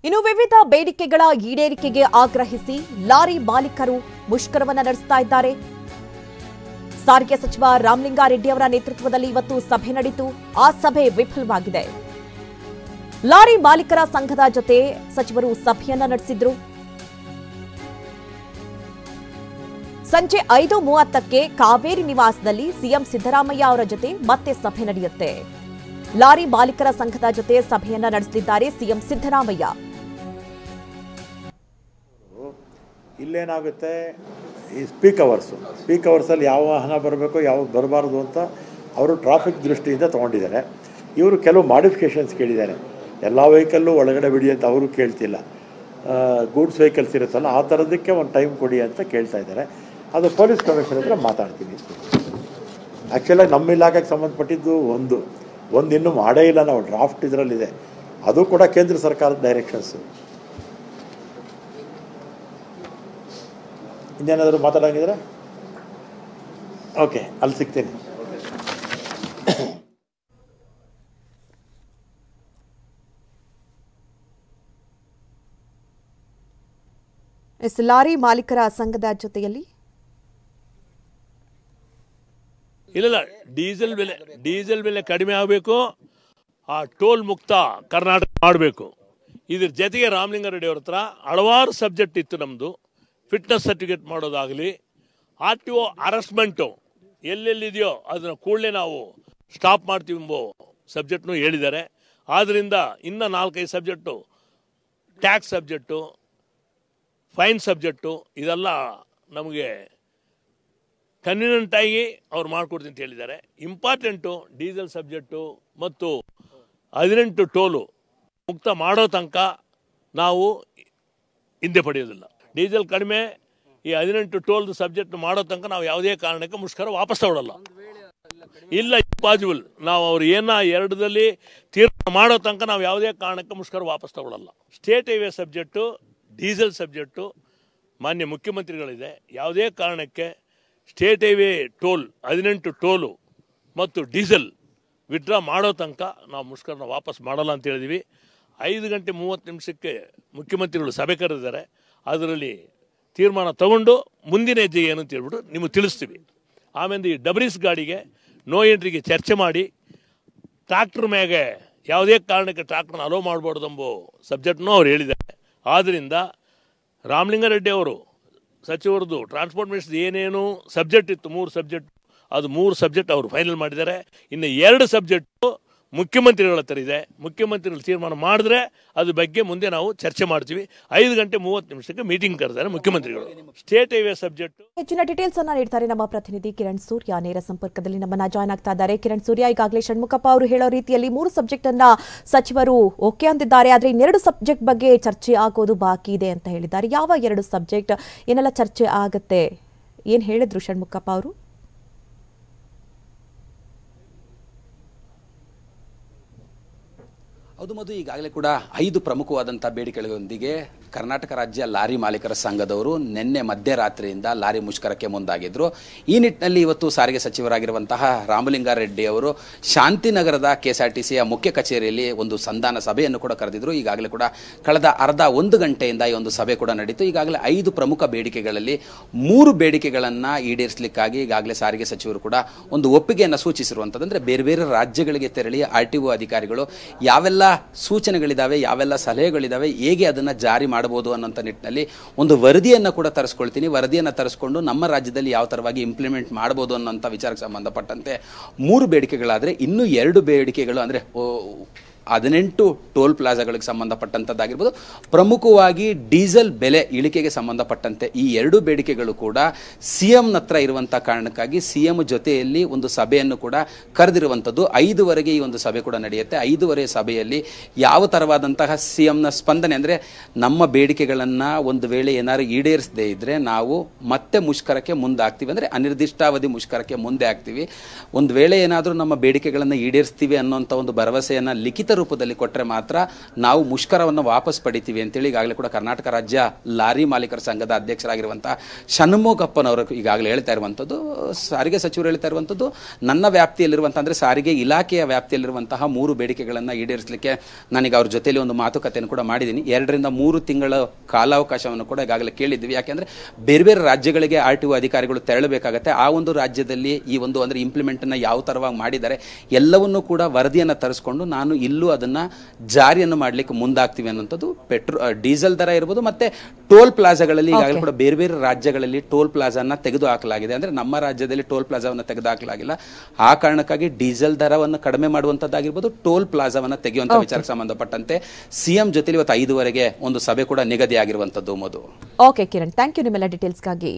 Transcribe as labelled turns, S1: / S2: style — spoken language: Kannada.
S1: ಇನ್ನು ವಿವಿಧ ಬೇಡಿಕೆಗಳ ಈಡೇರಿಕೆಗೆ ಆಗ್ರಹಿಸಿ ಲಾರಿ ಮಾಲೀಕರು ಮುಷ್ಕರವನ್ನ ನಡೆಸ್ತಾ ಇದ್ದಾರೆ. ಸಾರಿಗೆ ಸಚಿವ ರಾಮಲಿಂಗಾರೆಡ್ಡಿ ಅವರ ನೇತೃತ್ವದಲ್ಲಿ ಇವತ್ತು ಸಭೆ ನಡೆಯಿತು. ಆ ಸಭೆ ವಿಫಲವಾಗಿದೆ. ಲಾರಿ ಮಾಲೀಕರ ಸಂಘದ ಜೊತೆ ಸಚಿವರು ಸಭೆಯನ್ನ ನಡೆಸಿದ್ರು. ಸಂಜೆ 5:30ಕ್ಕೆ ಕಾವೇರಿ ನಿವಾಸದಲ್ಲಿ ಸಿಎಂ ಸಿದ್ದರಾಮಯ್ಯ ಅವರ ಜೊತೆ ಮತ್ತೆ ಸಭೆ ನಡೆಯುತ್ತೆ. ಲಾರಿ ಮಾಲೀಕರ ಸಂಘದ ಜೊತೆ ಸಭೆಯನ್ನ ನಡೆಸಲಿದ್ದಾರೆ ಸಿಎಂ ಸಿದ್ದರಾಮಯ್ಯ.
S2: ಇಲ್ಲೇನಾಗುತ್ತೆ, ಈ ಪೀಕ್ ಅವರ್ಸಲ್ಲಿ ಯಾವ ವಾಹನ ಬರಬೇಕು ಯಾವಾಗ ಬರಬಾರ್ದು ಅಂತ ಅವರು ಟ್ರಾಫಿಕ್ ದೃಷ್ಟಿಯಿಂದ ತೊಗೊಂಡಿದ್ದಾರೆ. ಇವರು ಕೆಲವು ಮಾಡಿಫಿಕೇಷನ್ಸ್ ಕೇಳಿದ್ದಾರೆ. ಎಲ್ಲ ವೆಹಿಕಲ್ಲು ಒಳಗಡೆ ಬಿಡಿ ಅಂತ ಅವರು ಕೇಳ್ತಿಲ್ಲ. ಗೂಡ್ಸ್ ವೆಹಿಕಲ್ಸ್ ಇರುತ್ತಲ್ಲ ಆ ಥರದಕ್ಕೆ ಒಂದು ಟೈಮ್ ಕೊಡಿ ಅಂತ ಕೇಳ್ತಾ ಇದ್ದಾರೆ. ಅದು ಪೊಲೀಸ್ ಕಮಿಷನರ್ ಹತ್ರ ಮಾತಾಡ್ತೀನಿ. ಆ್ಯಕ್ಚುಲಾಗಿ ನಮ್ಮ ಇಲಾಖೆಗೆ ಸಂಬಂಧಪಟ್ಟಿದ್ದು ಒಂದು ಇನ್ನೂ ಮಾಡೇ ಇಲ್ಲ, ನಾವು ಡ್ರಾಫ್ಟ್ ಇದರಲ್ಲಿದೆ. ಅದು ಕೂಡ ಕೇಂದ್ರ ಸರ್ಕಾರದ ಡೈರೆಕ್ಷನ್ಸು. ಇನ್ನೇನಾದರೂ ಮಾತಾಡೋಂಗಿದ್ರೆ ಓಕೆ, ಅಲ್ಲಿ ಸಿಗ್ತೀನಿ.
S1: ಲಾರಿ ಮಾಲೀಕರ ಸಂಘದ ಜೊತೆಯಲ್ಲಿ
S3: ಇಲ್ಲ, ಡೀಸೆಲ್ ಬೆಲೆ ಕಡಿಮೆ ಆಗಬೇಕು, ಆ ಟೋಲ್ ಮುಕ್ತ ಕರ್ನಾಟಕ ಮಾಡಬೇಕು. ಇದ್ರ ಜೊತೆಗೆ ರಾಮಲಿಂಗಾರೆಡ್ಡಿ ಅವ್ರ ಹತ್ರ ಹಲವಾರು ಸಬ್ಜೆಕ್ಟ್ ಇತ್ತು. ನಮ್ಮದು ಫಿಟ್ನೆಸ್ ಸರ್ಟಿಫಿಕೇಟ್ ಮಾಡೋದಾಗಲಿ, RTO ಅರೆಸ್ಟ್ಮೆಂಟು ಎಲ್ಲೆಲ್ಲಿದೆಯೋ ಅದನ್ನು ಕೂಡಲೇ ನಾವು ಸ್ಟಾಪ್ ಮಾಡ್ತೀವಿ ಎಂಬ ಸಬ್ಜೆಕ್ಟ್ನು ಹೇಳಿದ್ದಾರೆ. ಆದ್ದರಿಂದ ಇನ್ನು 4-5 subject, tax subject, fine subject, ಇದೆಲ್ಲ ನಮಗೆ ಕನ್ವೀನಿಯಂಟಾಗಿ ಅವ್ರು ಮಾಡಿಕೊಡ್ತೀನಿ ಅಂತ ಹೇಳಿದ್ದಾರೆ. ಇಂಪಾರ್ಟೆಂಟು ಡೀಸೆಲ್ ಸಬ್ಜೆಕ್ಟು ಮತ್ತು 18 ಟೋಲು ಮುಕ್ತ ಮಾಡೋ ತನಕ ನಾವು ಹಿಂದೆ ಪಡೆಯೋದಿಲ್ಲ. ಡೀಸೆಲ್ ಕಡಿಮೆ, ಈ 18 ಟೋಲ್ದು ಸಬ್ಜೆಕ್ಟ್ ಮಾಡೋ ತನಕ ನಾವು ಯಾವುದೇ ಕಾರಣಕ್ಕೆ ಮುಷ್ಕರ ವಾಪಸ್ ತಗೊಳ್ಳಲ್ಲ. ಇಲ್ಲ, ಇಂಪಾಸಿಬಲ್. ನಾವು ಅವ್ರು ಎರಡರಲ್ಲಿ ತೀರ್ಮಾನ ಮಾಡೋ ತನಕ ನಾವು ಯಾವುದೇ ಕಾರಣಕ್ಕೆ ಮುಷ್ಕರ ವಾಪಸ್ ತಗೊಳ್ಳಲ್ಲ. State highway subject, diesel subject ಮಾನ್ಯ ಮುಖ್ಯಮಂತ್ರಿಗಳಿದೆ. ಯಾವುದೇ ಕಾರಣಕ್ಕೆ ಸ್ಟೇಟ್ ಹೈವೇ ಟೋಲ್ 18 ಟೋಲು ಮತ್ತು ಡೀಸೆಲ್ ವಿಡ್ರಾ ಮಾಡೋ ತನಕ ನಾವು ಮುಷ್ಕರನ ವಾಪಸ್ ಮಾಡಲ್ಲ ಅಂತ ಹೇಳಿದ್ವಿ. 5:30 ಮುಖ್ಯಮಂತ್ರಿಗಳು ಸಭೆ ಕರೆದಿದ್ದಾರೆ. ಅದರಲ್ಲಿ ತೀರ್ಮಾನ ತಗೊಂಡು ಮುಂದಿನ ಹೆಜ್ಜೆ ಏನು ಅಂತ ಹೇಳ್ಬಿಟ್ಟು ನಿಮಗೆ ತಿಳಿಸ್ತೀವಿ. ಆಮೇಲೆ ಈ ಡಬ್ರೀಸ್ ಗಾಡಿಗೆ ನೋ ಎಂಟ್ರಿಗೆ ಚರ್ಚೆ ಮಾಡಿ ಟ್ರಾಕ್ಟರ್ ಮ್ಯಾಗೆ ಯಾವುದೇ ಕಾರಣಕ್ಕೆ ಟ್ರಾಕ್ಟರ್ನ ಅಲೋ ಮಾಡಬಾರ್ದು ಎಂಬ ಸಬ್ಜೆಕ್ಟ್ನೂ ಅವ್ರು ಹೇಳಿದ್ದಾರೆ. ಆದ್ದರಿಂದ ರಾಮಲಿಂಗಾರೆಡ್ಡಿ ಅವರು ಸಚಿವರದು ಟ್ರಾನ್ಸ್ಪೋರ್ಟ್ ಮಿನಿಸ್ಟರ್ ಏನೇನು ಸಬ್ಜೆಕ್ಟ್ ಇತ್ತು, 3 ಸಬ್ಜೆಕ್ಟ್, ಅದು 3 ಸಬ್ಜೆಕ್ಟ್ ಅವರು ಫೈನಲ್ ಮಾಡಿದ್ದಾರೆ. ಇನ್ನು 2 ಸಬ್ಜೆಕ್ಟು ಮುಖ್ಯಮಂತ್ರಿಗಳ ಹತ್ರ ಇದೆ. ಮುಖ್ಯಮಂತ್ರಿಗಳು ತೀರ್ಮಾನ ಮಾಡಿದ್ರೆ ಅದ್ರ ಬಗ್ಗೆ ಮುಂದೆ ನಾವು ಚರ್ಚೆ ಮಾಡ್ತೀವಿ. 5:30 ಮೀಟಿಂಗ್ ಕರೆದಾರೆ ಮುಖ್ಯಮಂತ್ರಿಗಳು. ಸ್ಟೇಟ್ ಹೈವೇ ಸಬ್ಜೆಕ್ಟ್
S1: ಹೆಚ್ಚಿನ ಡೀಟೇಲ್ಸ್ ಅನ್ನ ನೀಡ್ತಾರೆ ನಮ್ಮ ಪ್ರತಿನಿಧಿ ಕಿರಣ್ ಸೂರ್ಯ. ನೇರ ಸಂಪರ್ಕದಲ್ಲಿ ನಮ್ಮನ್ನ ಜಾಯ್ನ್ ಆಗ್ತಾ ಇದ್ದಾರೆ. ಕಿರಣ್ ಸೂರ್ಯ, ಈಗಾಗಲೇ ಷಣ್ಮುಖಪ್ಪ ಅವರು ಹೇಳೋ ರೀತಿಯಲ್ಲಿ 3 ಸಬ್ಜೆಕ್ಟ್ ಅನ್ನ ಸಚಿವರು ಓಕೆ ಅಂದಿದ್ದಾರೆ. ಆದ್ರೆ 2 ಸಬ್ಜೆಕ್ಟ್ ಬಗ್ಗೆ ಚರ್ಚೆ ಆಗೋದು ಬಾಕಿ ಇದೆ ಅಂತ ಹೇಳಿದ್ದಾರೆ. ಯಾವ 2 ಸಬ್ಜೆಕ್ಟ್, ಏನೆಲ್ಲ ಚರ್ಚೆ ಆಗತ್ತೆ, ಏನ್ ಹೇಳಿದ್ರು ಷಣ್ಮುಖಪ್ಪ ಅವರು?
S4: ಹೌದು ಮಧು, ಈಗಾಗಲೇ ಕೂಡ 5 ಪ್ರಮುಖವಾದಂಥ ಬೇಡಿಕೆಗಳೊಂದಿಗೆ ಕರ್ನಾಟಕ ರಾಜ್ಯ ಲಾರಿ ಮಾಲೀಕರ ಸಂಘದವರು ನಿನ್ನೆ ಮಧ್ಯರಾತ್ರಿಯಿಂದ ಲಾರಿ ಮುಷ್ಕರಕ್ಕೆ ಮುಂದಾಗಿದ್ದರು. ಈ ನಿಟ್ಟಿನಲ್ಲಿ ಇವತ್ತು ಸಾರಿಗೆ ಸಚಿವರಾಗಿರುವಂತಹ ರಾಮಲಿಂಗಾರೆಡ್ಡಿ ಅವರು ಶಾಂತಿನಗರದ KSRTCಯ ಮುಖ್ಯ ಕಚೇರಿಯಲ್ಲಿ ಒಂದು ಸಂಧಾನ ಸಭೆಯನ್ನು ಕೂಡ ಕರೆದಿದ್ರು. ಈಗಾಗಲೇ ಕೂಡ ಕಳೆದ 1 ಗಂಟೆಯಿಂದ ಈ ಒಂದು ಸಭೆ ಕೂಡ ನಡೀತು. ಈಗಾಗಲೇ 5 ಪ್ರಮುಖ ಬೇಡಿಕೆಗಳಲ್ಲಿ 3 ಬೇಡಿಕೆಗಳನ್ನು ಈಡೇರಿಸಲಿಕ್ಕಾಗಿ ಈಗಾಗಲೇ ಸಾರಿಗೆ ಸಚಿವರು ಕೂಡ ಒಂದು ಒಪ್ಪಿಗೆಯನ್ನು ಸೂಚಿಸಿರುವಂಥದ್ದು. ಅಂದರೆ ಬೇರೆ ಬೇರೆ ರಾಜ್ಯಗಳಿಗೆ ತೆರಳಿ RTO ಅಧಿಕಾರಿಗಳು ಯಾವೆಲ್ಲ ಸೂಚನೆಗಳಿದ್ದಾವೆ, ಯಾವೆಲ್ಲ ಸಲಹೆಗಳಿದ್ದಾವೆ, ಹೇಗೆ ಅದನ್ನು ಜಾರಿ ಮಾಡಬಹುದು ಅನ್ನೋಂಥ ನಿಟ್ಟಿನಲ್ಲಿ ಒಂದು ವರದಿಯನ್ನು ಕೂಡ ತರಿಸ್ಕೊಳ್ತೀನಿ. ವರದಿಯನ್ನು ತರಿಸ್ಕೊಂಡು ನಮ್ಮ ರಾಜ್ಯದಲ್ಲಿ ಯಾವ ಥರವಾಗಿ ಇಂಪ್ಲಿಮೆಂಟ್ ಮಾಡ್ಬೋದು ಅನ್ನೋಂಥ ವಿಚಾರಕ್ಕೆ ಸಂಬಂಧಪಟ್ಟಂತೆ 3 ಬೇಡಿಕೆಗಳಾದರೆ ಇನ್ನೂ 2 ಬೇಡಿಕೆಗಳು ಅಂದರೆ 18 ಟೋಲ್ ಪ್ಲಾಜಾಗಳಿಗೆ ಸಂಬಂಧಪಟ್ಟಂಥದ್ದಾಗಿರ್ಬೋದು, ಪ್ರಮುಖವಾಗಿ ಡೀಸೆಲ್ ಬೆಲೆ ಇಳಿಕೆಗೆ ಸಂಬಂಧಪಟ್ಟಂತೆ ಈ 2 ಬೇಡಿಕೆಗಳು ಕೂಡ CMನ ಹತ್ರ ಇರುವಂಥ ಕಾರಣಕ್ಕಾಗಿ CM ಜೊತೆಯಲ್ಲಿ ಒಂದು ಸಭೆಯನ್ನು ಕೂಡ ಕರೆದಿರುವಂಥದ್ದು. 5:00ವರೆಗೆ ಈ ಒಂದು ಸಭೆ ಕೂಡ ನಡೆಯುತ್ತೆ. 5:30 ಸಭೆಯಲ್ಲಿ ಯಾವ ಥರವಾದಂತಹ CMನ ಸ್ಪಂದನೆ ಅಂದರೆ ನಮ್ಮ ಬೇಡಿಕೆಗಳನ್ನು ಒಂದು ವೇಳೆ ಏನಾದ್ರು ಈಡೇರಿಸದೇ ಇದ್ದರೆ ನಾವು ಮತ್ತೆ ಮುಷ್ಕರಕ್ಕೆ ಮುಂದಾಗ್ತೀವಿ, ಅಂದರೆ ಅನಿರ್ದಿಷ್ಟಾವಧಿ ಮುಷ್ಕರಕ್ಕೆ ಮುಂದೆ ಆಗ್ತೀವಿ. ಒಂದು ವೇಳೆ ಏನಾದರೂ ನಮ್ಮ ಬೇಡಿಕೆಗಳನ್ನು ಈಡೇರಿಸ್ತೀವಿ ಅನ್ನೋಂಥ ಒಂದು ಭರವಸೆಯನ್ನು ಲಿಖಿತ ರೂಪದಲ್ಲಿ ಕೊಟ್ಟರೆ ಮಾತ್ರ ನಾವು ಮುಷ್ಕರವನ್ನು ವಾಪಸ್ ಪಡಿತೀವಿ ಅಂತೇಳಿ ಈಗಾಗಲೇ ಕೂಡ ಕರ್ನಾಟಕ ರಾಜ್ಯ ಲಾರಿ ಮಾಲೀಕರ ಸಂಘದ ಅಧ್ಯಕ್ಷರಾಗಿರುವಂತಹ ಷಣ್ಮುಖಪ್ಪನವರು ಈಗಾಗಲೇ ಹೇಳ್ತಾ ಇರುವಂಥದ್ದು, ಸಾರಿಗೆ ಸಚಿವರು ಹೇಳ್ತಾ ಇರುವಂಥದ್ದು, ನನ್ನ ವ್ಯಾಪ್ತಿಯಲ್ಲಿರುವಂಥ ಅಂದರೆ ಸಾರಿಗೆ ಇಲಾಖೆಯ ವ್ಯಾಪ್ತಿಯಲ್ಲಿರುವಂತಹ 3 ಬೇಡಿಕೆಗಳನ್ನು ಈಡೇರಿಸಲಿಕ್ಕೆ ನಾನೀಗ ಅವ್ರ ಜೊತೆಯಲ್ಲಿ ಒಂದು ಮಾತುಕತೆಯನ್ನು ಕೂಡ ಮಾಡಿದ್ದೀನಿ. 2 ರಿಂದ 3 ತಿಂಗಳ ಕಾಲಾವಕಾಶವನ್ನು ಕೂಡ ಈಗಾಗಲೇ ಕೇಳಿದ್ವಿ. ಯಾಕೆಂದರೆ ಬೇರೆ ಬೇರೆ ರಾಜ್ಯಗಳಿಗೆ RTO ಅಧಿಕಾರಿಗಳು ತೆರಳಬೇಕಾಗತ್ತೆ. ಆ ಒಂದು ರಾಜ್ಯದಲ್ಲಿ ಈ ಒಂದು ಅಂದರೆ ಇಂಪ್ಲಿಮೆಂಟನ್ನು ಯಾವ ಥರವಾಗಿ ಮಾಡಿದ್ದಾರೆ ಎಲ್ಲವನ್ನೂ ಕೂಡ ವರದಿಯನ್ನು ತರಿಸ್ಕೊಂಡು ನಾನು ಇಲ್ಲೂ ಅದನ್ನು ಜಾರಿಯನ್ನು ಮಾಡಲಿಕ್ಕೆ ಮುಂದಾಗ್ತೀವಿ ಅನ್ನೋಂಥದ್ದು. ಡೀಸೆಲ್ ದರ ಇರ್ಬೋದು, ಮತ್ತು ಟೋಲ್ ಪ್ಲಾಜಾಗಳಲ್ಲಿ ಈಗಾಗಲೇ ಕೂಡ ಬೇರೆ ಬೇರೆ ರಾಜ್ಯಗಳಲ್ಲಿ ಟೋಲ್ ಪ್ಲಾಜಾನ ತೆಗೆದು ಹಾಕಲಾಗಿದೆ. ಅಂದರೆ ನಮ್ಮ ರಾಜ್ಯದಲ್ಲಿ ಟೋಲ್ ಪ್ಲಾಜಾವನ್ನು ತೆಗೆದು ಹಾಕಲಾಗಿಲ್ಲ. ಆ ಕಾರಣಕ್ಕಾಗಿ ಡೀಸೆಲ್ ದರವನ್ನು ಕಡಿಮೆ ಮಾಡುವಂಥದ್ದಾಗಿರ್ಬೋದು, ಟೋಲ್ ಪ್ಲಾಜಾವನ್ನು ತೆಗೆಯುವಂಥ ವಿಚಾರಕ್ಕೆ ಸಂಬಂಧಪಟ್ಟಂತೆ CM ಜೊತೆಲಿ ಇವತ್ತು 5 ಒಂದು ಸಭೆ ಕೂಡ ನಿಗದಿಯಾಗಿರುವಂಥದ್ದು. ಮಧು.
S1: ಓಕೆ ಕಿರಣ್, ಥ್ಯಾಂಕ್ ಯು ನಿಮ್ಮೆಲ್ಲ ಡೀಟೇಲ್ಸ್ಗಾಗಿ.